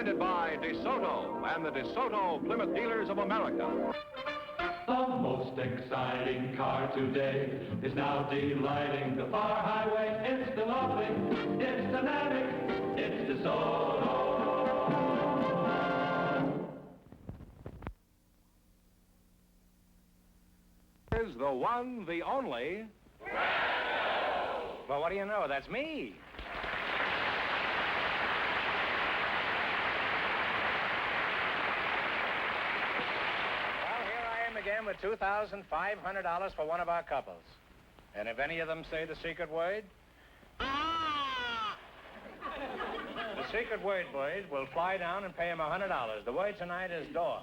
Presented by DeSoto and the DeSoto Plymouth Dealers of America. The most exciting car today is now delighting the far highway. It's the lovely, it's dynamic, it's DeSoto. Is the one, the only. Well, what do you know? That's me. Again with $2,500 for one of our couples. And if any of them say the secret word, the secret word, boys, will fly down and pay him $100. The word tonight is door.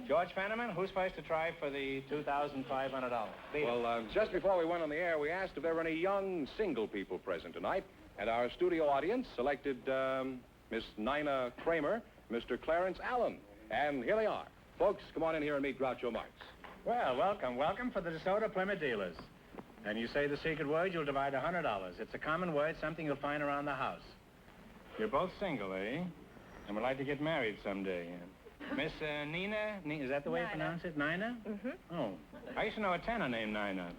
George Fenneman, who's supposed to try for the $2,500? Well, just before we went on the air, we asked if there were any young single people present tonight, and our studio audience selected Miss Nina Kramer, Mr. Clarence Allen, and here they are. Folks, come on in here and meet Groucho Marx. Well, welcome for the DeSoto Plymouth Dealers. And you say the secret word, you'll divide $100. It's a common word, something you'll find around the house. You're both single, eh? And would like to get married someday. Miss Nina, is that the way you pronounce it? Nina? Mm-hmm. Oh, I used to know a tenor named Nina.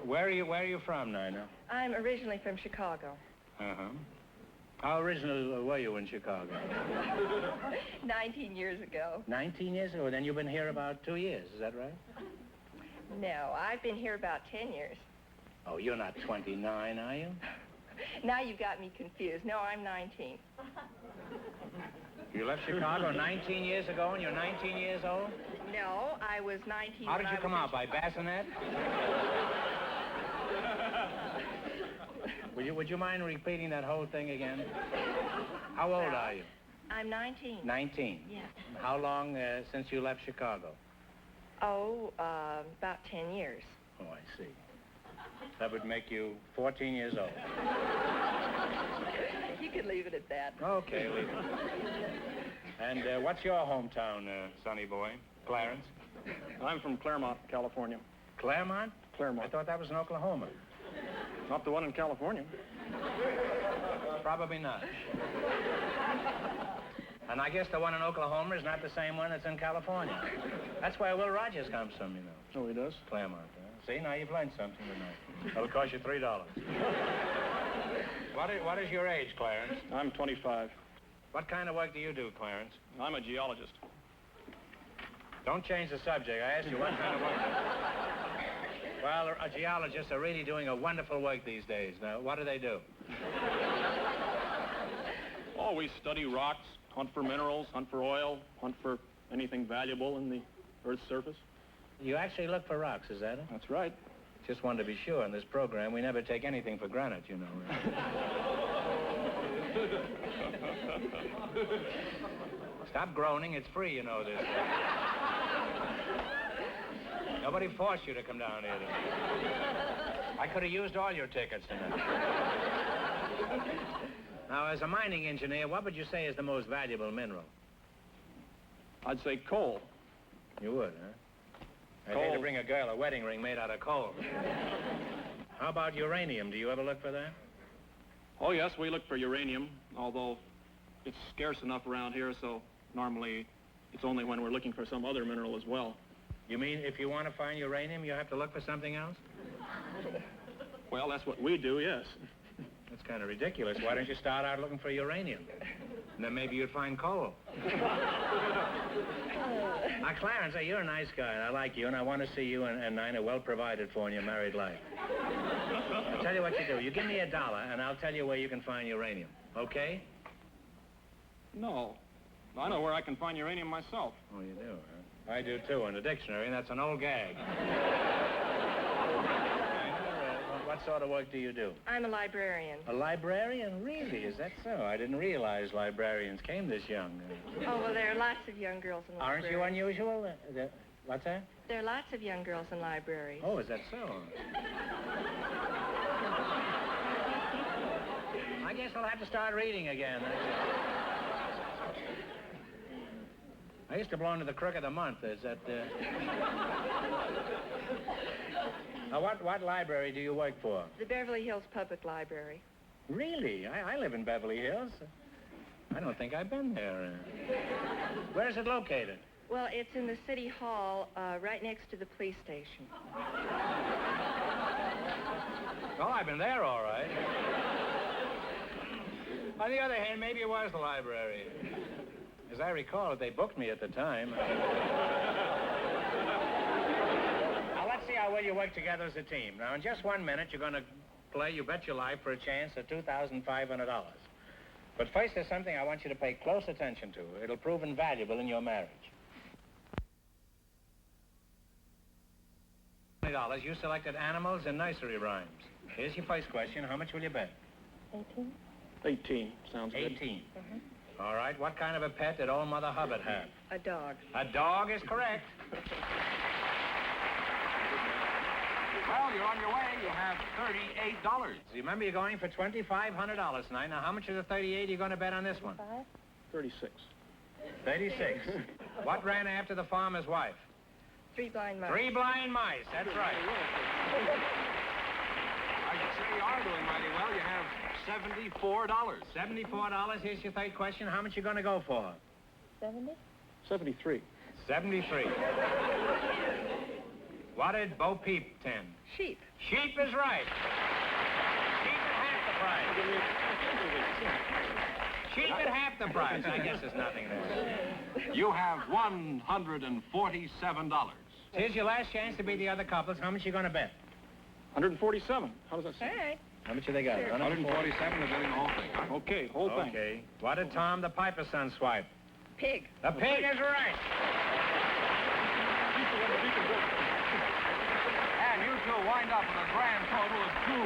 Where are you from, Nina? I'm originally from Chicago. Uh-huh. How original were you in Chicago? 19 years ago. 19 years ago? Then you've been here about 2 years, is that right? No, I've been here about 10 years. Oh, you're not 29, are you? Now you've got me confused. No, I'm 19. You left Chicago 19 years ago and you're 19 years old? No, I was 19 How did you come out, by bassinet? Would you mind repeating that whole thing again? How old are you? I'm 19. 19? Yeah. How long since you left Chicago? Oh, about 10 years. Oh, I see. That would make you 14 years old. You could leave it at that. Okay, leave it. And what's your hometown, sonny boy? Clarence? I'm from Claremont, California. Claremont? Claremont. I thought that was in Oklahoma. Not the one in California. Probably not. And I guess the one in Oklahoma is not the same one that's in California. That's where Will Rogers comes from, you know. Oh, he does? Claremont. See, now you've learned something tonight. That'll cost you $3. What is your age, Clarence? I'm 25. What kind of work do you do, Clarence? I'm a geologist. Don't change the subject. I asked you what kind of work. Well, geologists are really doing a wonderful work these days. Now, what do they do? Oh, we study rocks, hunt for minerals, hunt for oil, hunt for anything valuable in the Earth's surface. You actually look for rocks, is that it? That's right. Just wanted to be sure. In this program, we never take anything for granted, you know. Stop groaning. It's free, you know this. Nobody forced you to come down here tonight. I could have used all your tickets tonight. Now, as a mining engineer, what would you say is the most valuable mineral? I'd say coal. You would, huh? I'd hate to bring a girl a wedding ring made out of coal. How about uranium? Do you ever look for that? Oh, yes, we look for uranium, although it's scarce enough around here, so normally it's only when we're looking for some other mineral as well. You mean if you want to find uranium, you have to look for something else? Well, that's what we do, yes. That's kind of ridiculous. Why don't you start out looking for uranium? And then maybe you'd find coal. Now, Clarence, you're a nice guy, and I like you, and I want to see you and Nina well provided for in your married life. I'll tell you what you do. You give me $1, and I'll tell you where you can find uranium. Okay? No. I know where I can find uranium myself. Oh, you do, huh? I do, too, in the dictionary, and that's an old gag. What sort of work do you do? I'm a librarian. A librarian? Really? Is that so? I didn't realize librarians came this young. Oh, well, there are lots of young girls in Aren't libraries. you unusual? What's that? There are lots of young girls in libraries. Oh, is that so? I guess I'll have to start reading again. I used to belong to the Crook of the Month. Is that... Now, what library do you work for? The Beverly Hills Public Library. Really? I live in Beverly Hills. I don't think I've been there. Where is it located? Well, it's in the City Hall, right next to the police station. Oh, I've been there, all right. On the other hand, maybe it was the library. As I recall it, they booked me at the time. Now, let's see how well you work together as a team. Now, in just 1 minute, you're going to play You Bet Your Life for a chance at $2,500. But first, there's something I want you to pay close attention to. It'll prove invaluable in your marriage. $20. You selected animals and nursery rhymes. Here's your first question. How much will you bet? 18? 18. Sounds good. 18. All right. What kind of a pet did old Mother Hubbard have? A dog. A dog is correct. Well, you're on your way. You have $38. Remember, you're going for $2,500 tonight. Now, how much of the 38 are you going to bet on this one? 36. 36. What ran after the farmer's wife? 3 blind mice. 3 blind mice. That's right. I should say you are doing mighty well. You have $74. $74. Here's your third question. How much you going to go for? 70? 73. 73. What did Bo Peep tend? Sheep. Sheep is right. Sheep at half the price. Sheep at half the price. I guess there's nothing there. You have $147. Here's your last chance to beat the other couples. How much you going to bet? 147. How does that All sound? right. How much have they got? 147 is getting the whole thing, huh? Okay, whole thing. Okay. What did Tom the Piper son swipe? Pig. The pig is right. And you two wind up with a grand total of $294.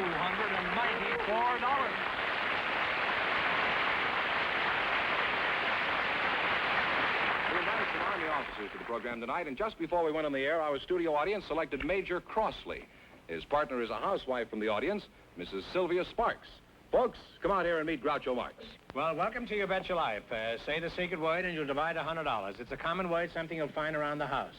We invited some Army officers to the program tonight, and just before we went on the air, our studio audience selected Major Crossley. His partner is a housewife from the audience, Mrs. Sylvia Sparks. Folks, come out here and meet Groucho Marx. Well, welcome to You Bet Your Life. Say the secret word and you'll divide $100. It's a common word, something you'll find around the house.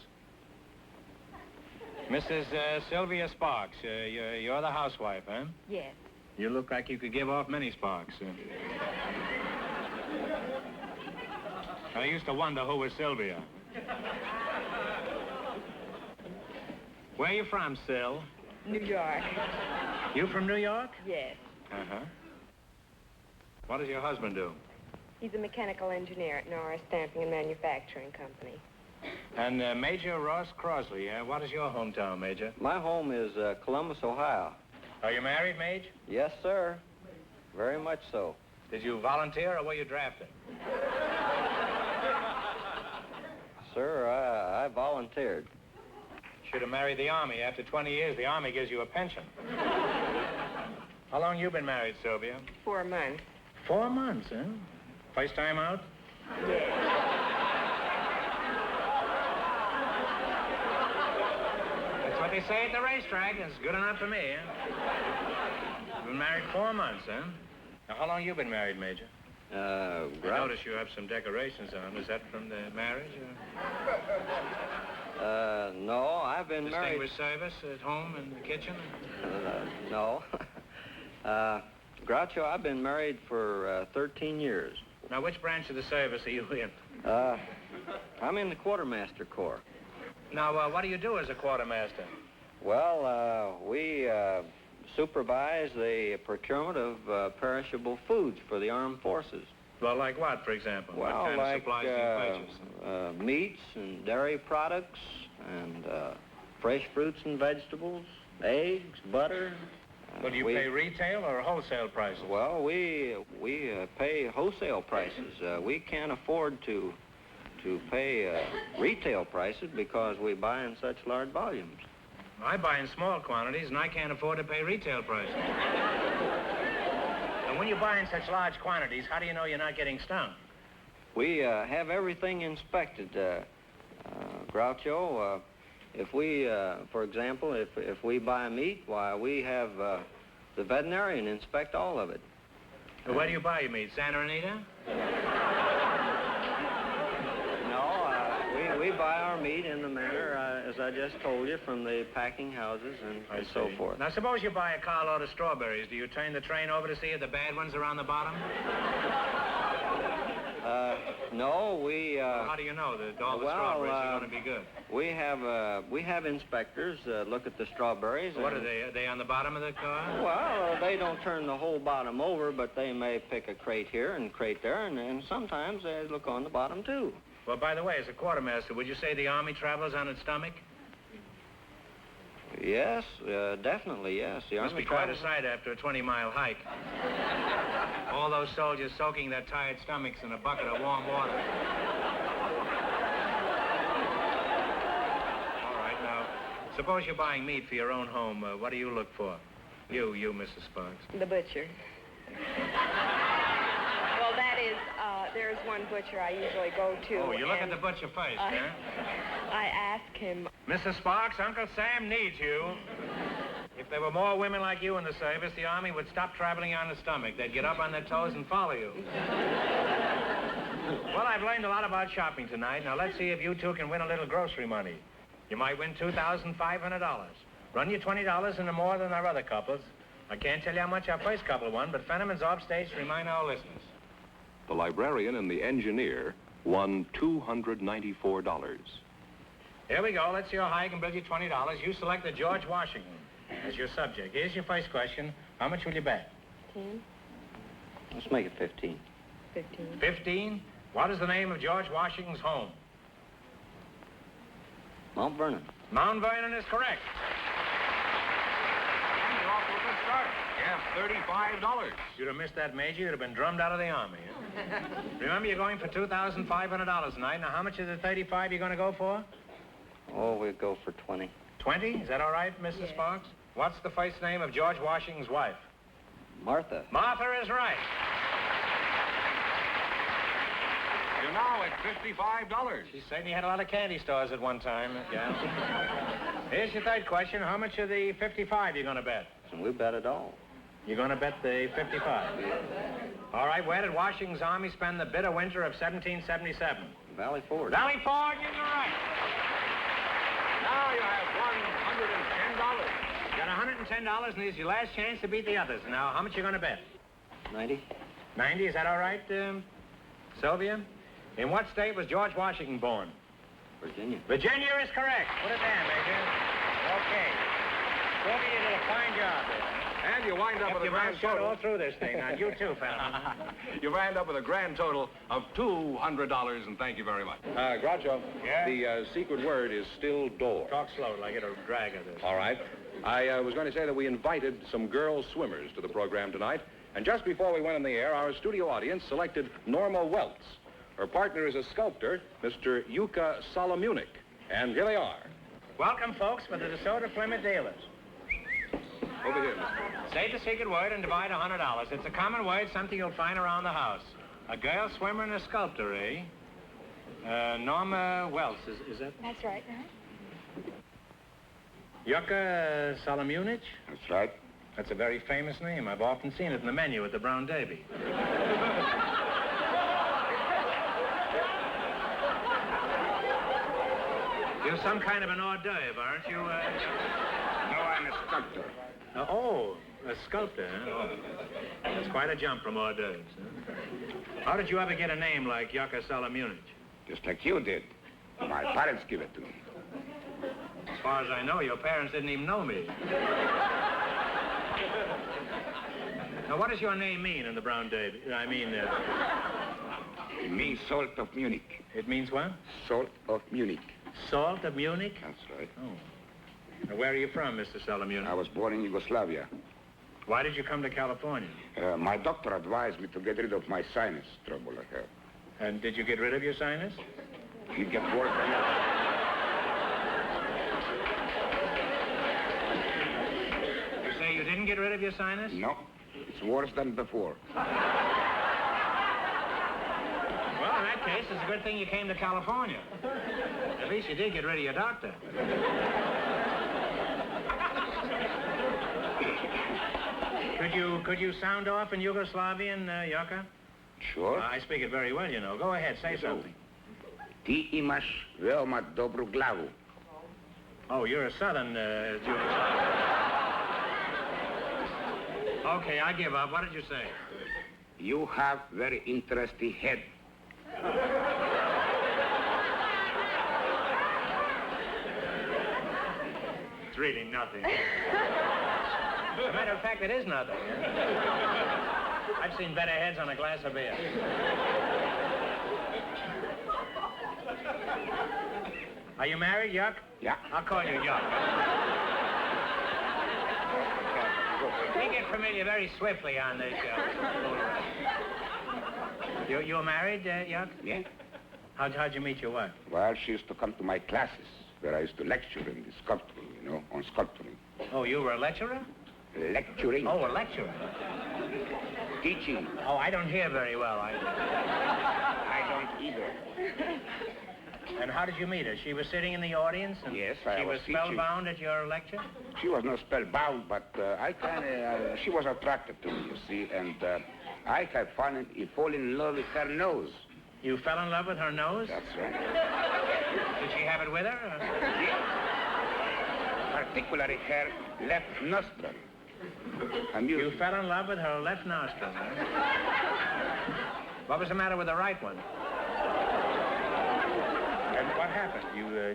Mrs. Sylvia Sparks, you're the housewife, huh? Yes. You look like you could give off many sparks. I used to wonder who was Sylvia. Where you from, Syl? New York. You from New York? Yes. Uh-huh. What does your husband do? He's a mechanical engineer at Norris Stamping and Manufacturing Company. And Major Ross Crosley, what is your hometown, Major? My home is Columbus, Ohio. Are you married, Maj? Yes, sir. Very much so. Did you volunteer or were you drafted? Sir, I volunteered. Should have married the Army. After 20 years, the Army gives you a pension. How long you been married, Sylvia? 4 months. 4 months, huh? First time out? Yes. That's what they say at the racetrack. It's good enough for me, huh? You've been married 4 months, huh? Now, how long you been married, Major? I notice you have some decorations on. Was that from the marriage? No, I've been married... Distinguished service at home in the kitchen? No. Groucho, I've been married for 13 years. Now, which branch of the service are you in? I'm in the Quartermaster Corps. Now, what do you do as a quartermaster? Well, we supervise the procurement of perishable foods for the armed forces. Well, like what, for example? Well, what kind like of supplies do you purchase? Meats and dairy products and fresh fruits and vegetables, eggs, butter. Well, do you pay retail or wholesale prices? Well, we pay wholesale prices. We can't afford to pay retail prices because we buy in such large volumes. I buy in small quantities, and I can't afford to pay retail prices. And when you buy in such large quantities, how do you know you're not getting stung? We have everything inspected, Groucho. If we, for example, if we buy meat, why, we have the veterinarian inspect all of it. Well, where do you buy your meat? Santa Anita? No, we we buy our meat in the manner, as I just told you, from the packing houses and so forth. Now, suppose you buy a carload of strawberries. Do you turn the train over to see if the bad ones are on the bottom? No, we... How do you know that all the strawberries are going to be good? We have inspectors look at the strawberries. What are they? Are they on the bottom of the car? Well, they don't turn the whole bottom over, but they may pick a crate here and crate there, and sometimes they look on the bottom, too. Well, by the way, as a quartermaster, would you say the Army travels on its stomach? Yes, definitely, yes. The Must Army be quite a travels... sight after a 20-mile hike. All those soldiers soaking their tired stomachs in a bucket of warm water. All right, now, suppose you're buying meat for your own home. What do you look for? You, Mrs. Sparks. The butcher. Well, that is, there's one butcher I usually go to. Oh, you look at the butcher first, huh? I ask him. Mrs. Sparks, Uncle Sam needs you. If there were more women like you in the service, the Army would stop traveling on the stomach. They'd get up on their toes and follow you. Well, I've learned a lot about shopping tonight. Now, let's see if you two can win a little grocery money. You might win $2,500. Run you $20 into more than our other couples. I can't tell you how much our first couple won, but Fenneman's off stage to remind our listeners. The librarian and the engineer won $294. Here we go. Let's see how high I can build you $20. You selected George Washington as your subject. Here's your first question. How much will you bet? 15. Let's make it 15. 15. 15? What is the name of George Washington's home? Mount Vernon. Mount Vernon is correct. And you're off to a good start. You have $35. You'd have missed that, Major. You'd have been drummed out of the Army. Huh? Remember, you're going for $2,500 tonight. Now, how much of the 35 you're going to go for? Oh, we'll go for 20. 20? Is that all right, Mrs. Sparks? What's the first name of George Washington's wife? Martha. Martha is right. You're now at $55. She certainly had a lot of candy stores at one time, yeah. Here's your third question. How much of the 55 you going to bet? And we bet it all. You're going to bet the 55? All right, where did Washington's army spend the bitter winter of 1777? Valley Forge. Valley Forge is right. Now you have $110. You got $110, and this is your last chance to beat the others. Now, how much you going to bet? 90. 90, is that all right, Sylvia? In what state was George Washington born? Virginia. Virginia is correct. Put it down, Major. Okay. Sylvia, you did a fine job there. And you wind up with a grand shut total. all through this thing. Now, you too, Fenneman. You wind up with a grand total of $200, and thank you very much. Groucho, Yeah? the secret word is still door. Talk slow, like it'll drag of this. All right. I was going to say that we invited some girl swimmers to the program tonight, and just before we went on the air, our studio audience selected Norma Weltz. Her partner is a sculptor, Mr. Yuka Solomunik. And here they are. Welcome, folks, for the DeSoto Plymouth dealers. Over here, Mr. Say the secret word and divide $100. It's a common word, something you'll find around the house. A girl swimmer and a sculptor, eh? Norma Weltz, is that? That's right. Yuka Solomunik? That's right. That's a very famous name. I've often seen it in the menu at the Brown Derby. You're some kind of an hors d'oeuvre, aren't you? No, I'm a sculptor. A sculptor, huh? Oh. That's quite a jump from hors d'oeuvres, huh? How did you ever get a name like Yuka Solomunik? Just like you did. My parents give it to me. As far as I know, your parents didn't even know me. Now, what does your name mean in the Brown Derby? I mean, It means salt of Munich. it means what? Salt of Munich. Salt of Munich? That's right. Oh. Now, where are you from, Mr. Solomunik? I was born in Yugoslavia. Why did you come to California? My doctor advised me to get rid of my sinus trouble I have. And did you get rid of your sinus? It gets worse than ever. You say you didn't get rid of your sinus? No, it's worse than before. Well, in that case, it's a good thing you came to California. At least you did get rid of your doctor. Could you sound off in Yugoslavian, Yuka? Sure. I speak it very well, you know. Go ahead, say something. Ti imaš veoma dobru glavu. Oh, you're a Southern Jewish. Okay, I give up. What did you say? You have very interesting head. It's really nothing. As a matter of fact, it is nothing. I've seen better heads on a glass of beer. Are you married, Yuck? Yeah. I'll call you Yuck. We get familiar very swiftly on this show. You're married, Yuck? Yeah. How'd you meet your wife? Well, she used to come to my classes where I used to lecture in the sculpturing, you know, on sculpturing. Oh, you were a lecturer? Lecturing. Oh, a lecturer. Teaching. Oh, I don't hear very well. I don't either. And how did you meet her? She was sitting in the audience? And Yes, I she was was teaching. spellbound at your lecture? She was not spellbound, but she was attracted to me, you see, and I have fallen in love with her nose. You fell in love with her nose? That's right. Did she have it with her? Yes. Particularly her left nostril. You fell in love with her left nostril, huh? What was the matter with the right one? And what happened?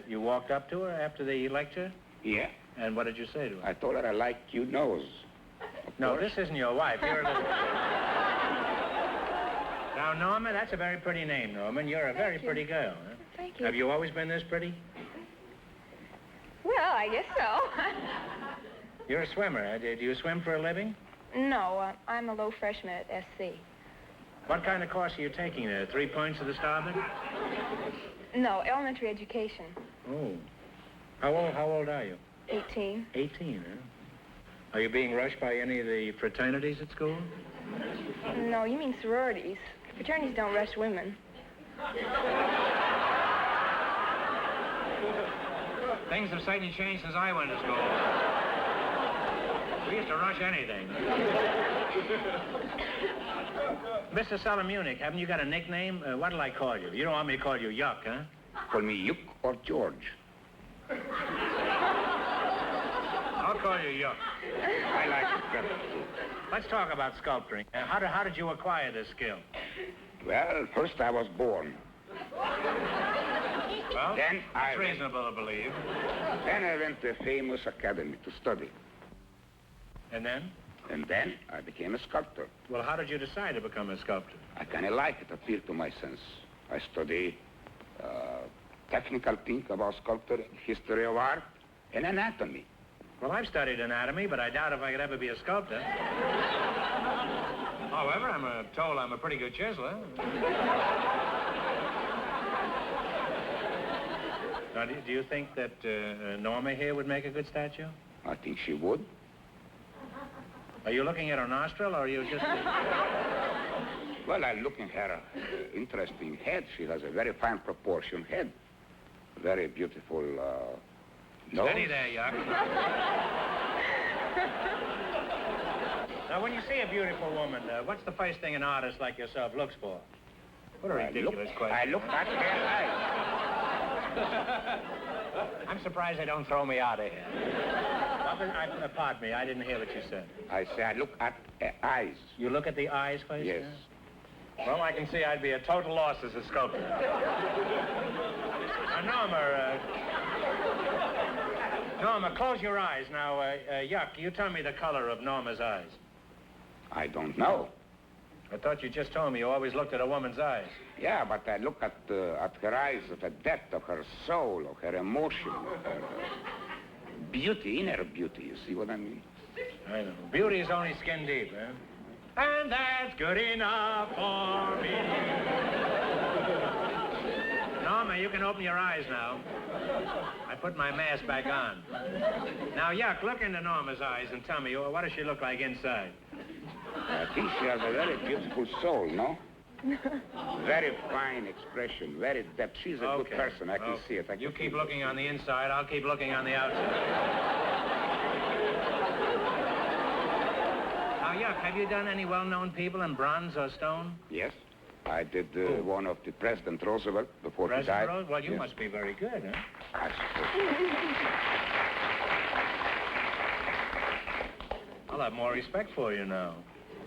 You walked up to her after the lecture? Yeah. And what did you say to her? I told her I like your nose. No, this isn't your wife. You're a little... Now, Norma, that's a very pretty name, Norman. You're a very pretty girl. Huh? Thank you. Have you always been this pretty? Well, I guess so. You're a swimmer. Huh? Do you swim for a living? No, I'm a low freshman at SC. What kind of course are you taking there? 3 points to the starboard? No, elementary education. Oh. How old are you? 18. 18, huh? Are you being rushed by any of the fraternities at school? No, you mean sororities. Fraternities don't rush women. Things have certainly changed since I went to school. We used to rush anything. Mr. Solomunic, haven't you got a nickname? What'll I call you? You don't want me to call you Yuck, huh? Call me Yuck or George. I'll call you Yuck. I like it better. Let's talk about sculpturing. How did you acquire this skill? Well, first I was born. Well, Then that's reasonable to believe. Then I went to a famous academy to study. And then? And then I became a sculptor. Well, how did you decide to become a sculptor? I kind of like it, appealed to my sense. I study technical thing about sculpture, history of art, and anatomy. Well, I've studied anatomy, but I doubt if I could ever be a sculptor. However, I'm told I'm a pretty good chiseler. Now, do you think that Norma here would make a good statue? I think she would. Are you looking at her nostril, or are you just... Well, I'm looking at her interesting head. She has a very fine proportion head. Very beautiful nose. Steady there, Yuck. Now, when you see a beautiful woman, what's the first thing an artist like yourself looks for? What a ridiculous question. I look at her eyes. I'm surprised they don't throw me out of here. Pardon me, I didn't hear what you said. I say I look at her eyes. You look at the eyes first? Yes. Yeah? Well, I can see I'd be a total loss as a sculptor. Now, Norma, close your eyes. Now, Yuck, you tell me the color of Norma's eyes. I don't know. I thought you just told me you always looked at a woman's eyes. Yeah, but I look at her eyes, of the depth of her soul, of her emotion, of her beauty, inner beauty. You see what I mean? I know. Beauty is only skin deep, huh? And that's good enough for me. Norma, you can open your eyes now. I put my mask back on. Now, Yuck, look into Norma's eyes and tell me, what does she look like inside? I think she has a very beautiful soul, no? Very fine expression, very depth. She's a good person. I can see it. You keep looking on the inside, I'll keep looking on the outside. Now, Yuck, have you done any well-known people in bronze or stone? Yes. I did one of the President Roosevelt before he died. President Roosevelt? Well, you Yes. must be very good, huh? I suppose. I'll have more respect for you now.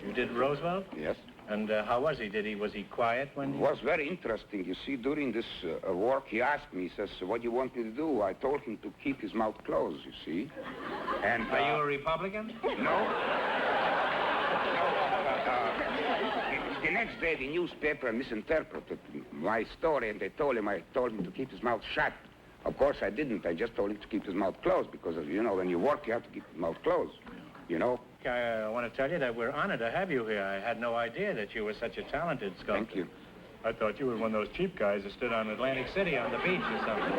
You did Roosevelt? Yes. And how was he? Was he quiet when It was very interesting. You see, during this work, he asked me, he says, what do you want me to do? I told him to keep his mouth closed, you see. And Are you a Republican? No. The next day, the newspaper misinterpreted my story, and I told him to keep his mouth shut. Of course, I didn't. I just told him to keep his mouth closed because, you know, when you work, you have to keep your mouth closed, you know. I want to tell you that we're honored to have you here. I had no idea that you were such a talented sculptor. Thank you. I thought you were one of those cheap guys that stood on Atlantic City on the beach or something.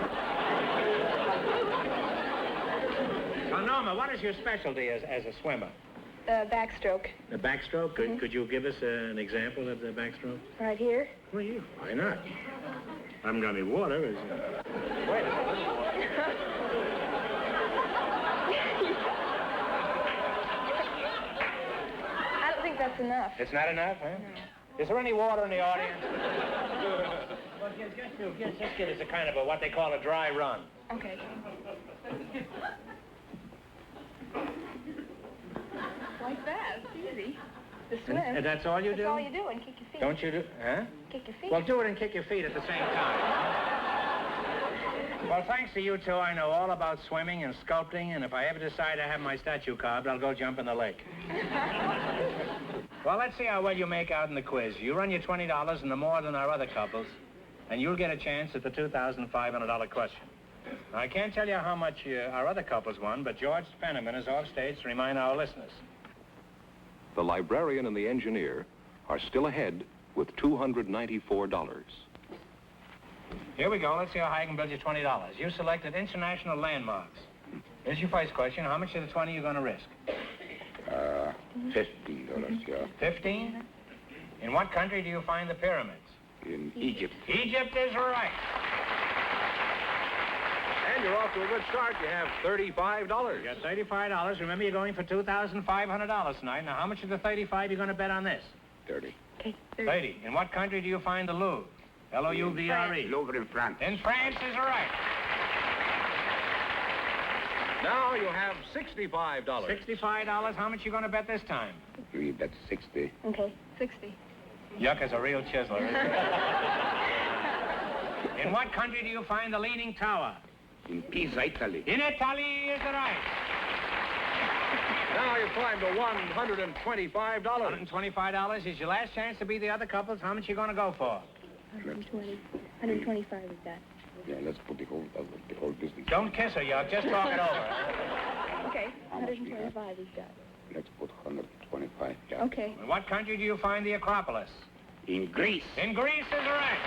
So, Norma, what is your specialty as a swimmer? Backstroke. The backstroke? Could you give us an example of the backstroke? Right here. Well, yeah. Why not? I haven't got any water. Wait a minute. I don't think that's enough. It's not enough, huh? No. Is there any water in the audience? Well, just get us a kind of what they call a dry run. Okay. Like that. It's easy. The swim. And that's all you do? That's all you do, and kick your feet. Don't you do? Huh? Kick your feet. Well, do it and kick your feet at the same time. Well, thanks to you two, I know all about swimming and sculpting, and if I ever decide to have my statue carved, I'll go jump in the lake. Well, let's see how well you make out in the quiz. You run your $20 and the more than our other couples, and you'll get a chance at the $2,500 question. Now, I can't tell you how much our other couples won, but George Fenneman is off stage to remind our listeners. The librarian and the engineer are still ahead with $294. Here we go. Let's see how high I can build you $20. You selected international landmarks. Here's your first question. How much of the 20 are you going to risk? $15, yeah. 15? In what country do you find the pyramids? In Egypt. Egypt is right. And you're off to a good start. You have $35. You got $35. Remember, you're going for $2,500 tonight. Now, how much of the 35 are you going to bet on this? 30. Okay. 30. In what country do you find the Louvre? L-O-U-V-R-E. Louvre in France. In France is right. Now you have $65. $65. How much are you going to bet this time? We bet 60. Okay. 60. Yuck is a real chiseler, isn't it? In what country do you find the Leaning Tower? In Pisa, Italy. In Italy is right. Now you've climbed to $125. $125 is your last chance to beat the other couples. How much are you going to go for? 120. 125 is that. Yeah, let's put the whole business. Don't kiss her, Yuck. Just talk it over. Okay. 125 is that. Let's put 125, yeah. Okay. In what country do you find the Acropolis? In Greece. In Greece is right.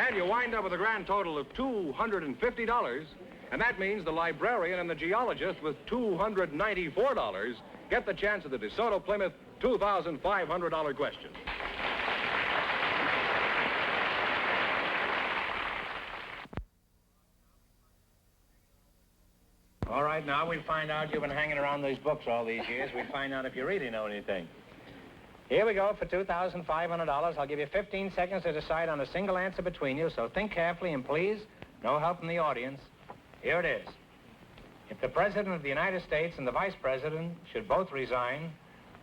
And you wind up with a grand total of $250. And that means the librarian and the geologist with $294 get the chance at the DeSoto Plymouth $2,500 question. All right, now we find out you've been hanging around these books all these years. We find out if you really know anything. Here we go for $2,500. I'll give you 15 seconds to decide on a single answer between you, so think carefully and please, no help from the audience. Here it is. If the President of the United States and the Vice President should both resign,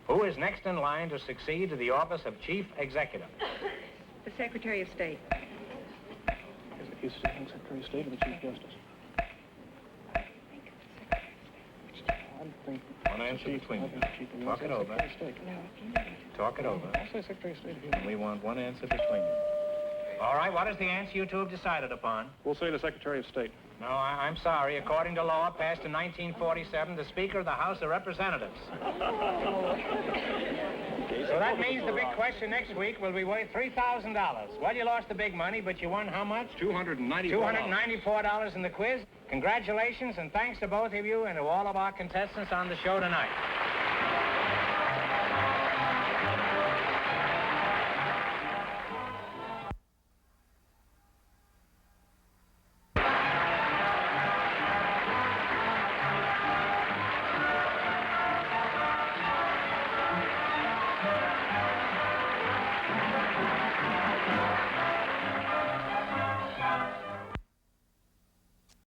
who is next in line to succeed to the office of Chief Executive? The Secretary of State. He's Secretary of State or the Chief Justice? One answer between you. Talk it over. Talk it over. I'll say Secretary of State. And we want one answer between you. All right, what is the answer you two have decided upon? We'll say the Secretary of State. No, I'm sorry. According to law passed in 1947, the Speaker of the House of Representatives. So that means the big question next week will be worth $3,000. Well, you lost the big money, but you won how much? $294. $294 in the quiz. Congratulations, and thanks to both of you and to all of our contestants on the show tonight.